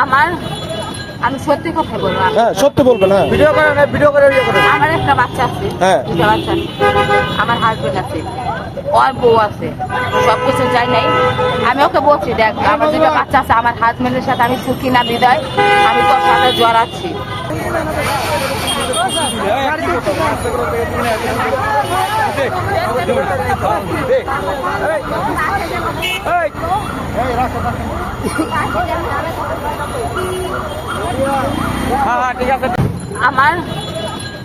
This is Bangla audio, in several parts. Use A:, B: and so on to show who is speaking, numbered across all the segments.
A: আমার আমি সত্যি কথা বলবো।
B: হ্যাঁ সত্যি বলবেন। হ্যাঁ ভিডিও করেন, ভিডিও করে
A: আমার একটা বাচ্চা আছে,
B: হ্যাঁ
A: দুটা বাচ্চা আছে, আমার হাজবেন্ড আছে, ওর বউ আছে, সবকিছু যাই নাই। আমি ওকে বলছি, দেখ আমার দুটা বাচ্চা আছে, আমার হাজবেন্ডের সাথে আমি সুখী না বিদায় আমি তোর সাথে জড়াচ্ছি। আমার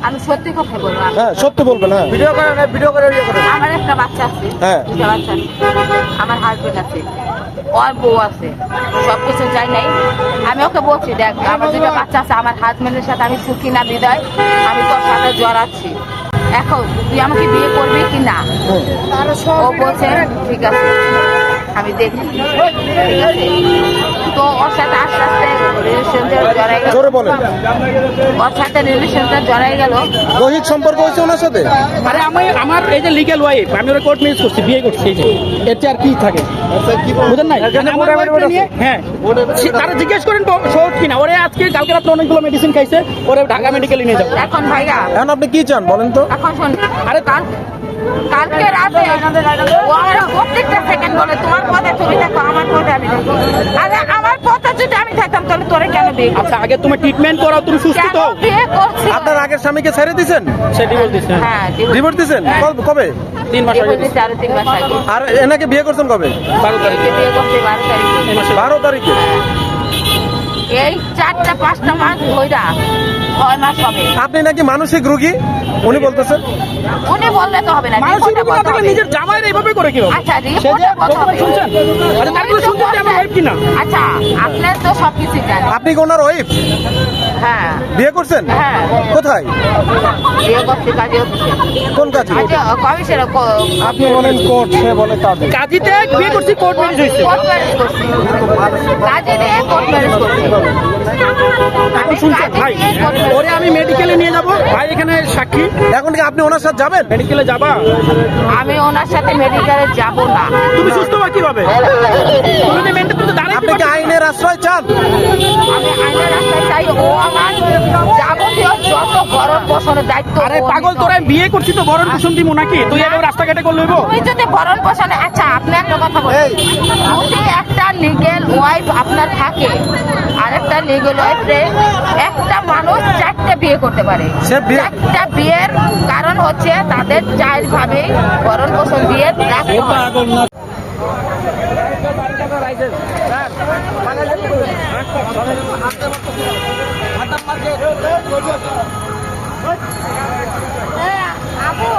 A: আমি সত্যি কথা বলবো।
B: হ্যাঁ সত্যি বলবেন। হ্যাঁ ভিডিও করেন, ভিডিও করে
A: আমার একটা বাচ্চা আছে,
B: হ্যাঁ
A: দুটা বাচ্চা আছে, আমার হাজবেন্ড আছে, ওর বউ আছে, সবকিছু যাই নাই। আমি ওকে বলছি, দেখ আমার দুটা বাচ্চা আছে, আমার হাজবেন্ডের সাথে আমি সুখী না বিদায় আমি তোর সাথে জড়াচ্ছি। এখন তুই আমাকে বিয়ে করবি কি না? ও বলছে ঠিক আছে আমি দেখি, ঠিক আছে। তো ওর সাথে আস্তে আস্তে রিলেশনটা জড়াই গেল, ওর সাথে রিলেশনটা জড়াই গেল।
B: দৈহিক সম্পর্ক হয়েছে ওনার সাথে।
C: আরে আমার এই যে লিগ্যাল ওয়াইফ, আমি ওরা কোর্ট ম্যারেজ করছি, বিয়ে করছি, এই যে এর চেয়ে আর কি থাকে বুঝেন নাই? আমার wife নিয়ে, হ্যাঁ তারা জিজ্ঞেস করেন সহজ কিনা। ওরে আজকে কালকে রাত্রে অনেকগুলো মেডিসিন খাইছে, ওরে ঢাকা মেডিকেলে নিয়ে যাবো।
A: এখন ভাইয়া
B: এখন আপনি কি চান বলেন তো?
A: এখন শোন,
C: আরে
A: কালকে রাতে ও আমার প্রত্যেকটা সেকেন্ড বলে তোমার পথে তুমি দেখো, আমার পথে আমি দেখো। আরে আমার পথে যদি আমি থাকতাম তাহলে তোরে কেন বিয়ে করছি?
C: আচ্ছা আগে তুমি ট্রিটমেন্ট করাও, তুমি সুস্থ
A: কেন
C: তো।
A: বিয়ে করছি?
B: আপনার আগের স্বামীকে ছেড়ে দিয়েছেন?
C: সে ডিভোর্স দিছে।
A: হ্যাঁ
B: ডিভোর্স দিয়েছেন কবে?
C: 3 মাস আগে দিছে।
A: 3 মাস আগে।
B: আর এনাকে বিয়ে করছেন কবে?
C: 12 তারিখে।
A: বিয়ে করছি 12 তারিখে।
C: এই মাসে
B: 12 তারিখে।
A: এই 4টা-5টা মাস ধইরা 6 মাস হবে।
B: আপনি নাকি মানসিক রোগী উনি বলতেছেন।
A: উনি বললে তো হবে না,
C: মানসিক
A: রিপোর্টে
C: রোগী না
A: বলতে
C: থাকলে
A: হবে।
C: নিজের জামাইয়ের এইভাবে করে কি হবে?
A: আচ্ছা
C: সে যে
A: রিপোর্টে বলতে হবে।
C: শুনছেন? আরে তারপরে শুনছেন যে আমার ওয়াইফ কিনা।
A: আচ্ছা আপনার তো সবকিছু জানেন।
B: আপনি কি ওনার ওয়াইফ?
A: হ্যাঁ
B: বিয়ে করছেন?
A: হ্যাঁ
B: কোথায়?
A: বিয়ে করছি কাজে অফিসে।
B: কোন কাজে?
A: আচ্ছা কমিশনে
B: আপনি বলেন কোর্ট, সে বলে কাজে।
C: কাজীতে বিয়ে করছি, কোর্ট ম্যারেজ হয়েছে।
A: কোর্ট ম্যারেজ করছি, কাজে দিয়ে কোর্ট ম্যারেজ করছি।
C: আপনি শুনছেন ভাই? ওরে আমি মেডিকেলে নিয়ে যাব ভাই, এখানে সাক্ষী।
B: এখন কি আপনি ওনার সাথে যাবেন?
C: মেডিকেলে যাবা?
A: আমি ওনার সাথে মেডিকেলে যাব না।
C: তুমি সুস্থ হবা কিভাবে? তুমি যে মেন্টাল তো দাঁড়াই।
B: আপনি কি আইনের আশ্রয় চান?
A: আমি আইনের রাস্তায় চাই, ও আমার যাবতীয় যত ভরণ পোষণের দায়িত্ব।
C: আরে পাগল, তোরা বিয়ে করছি তো ভরণ পোষণ দিব নাকি? তুই এভাবে রাস্তাঘাটে করে লইব?
A: তুমি যদি ভরণ পোষণে, আচ্ছা আপনি একটা কথা বলেন, যদি একটা লিগেল ওয়াইফ আপনার থাকে, আরেকটা লিগেল ওয়াইফে একটা মানুষ 4টে বিয়ে করতে পারে।
B: সে বিয়ে-
A: 4টা বিয়ের কারণ হচ্ছে তাদের 4 ভাবে ভরণ পোষণ দিয়ে রাখতে হয়। আপু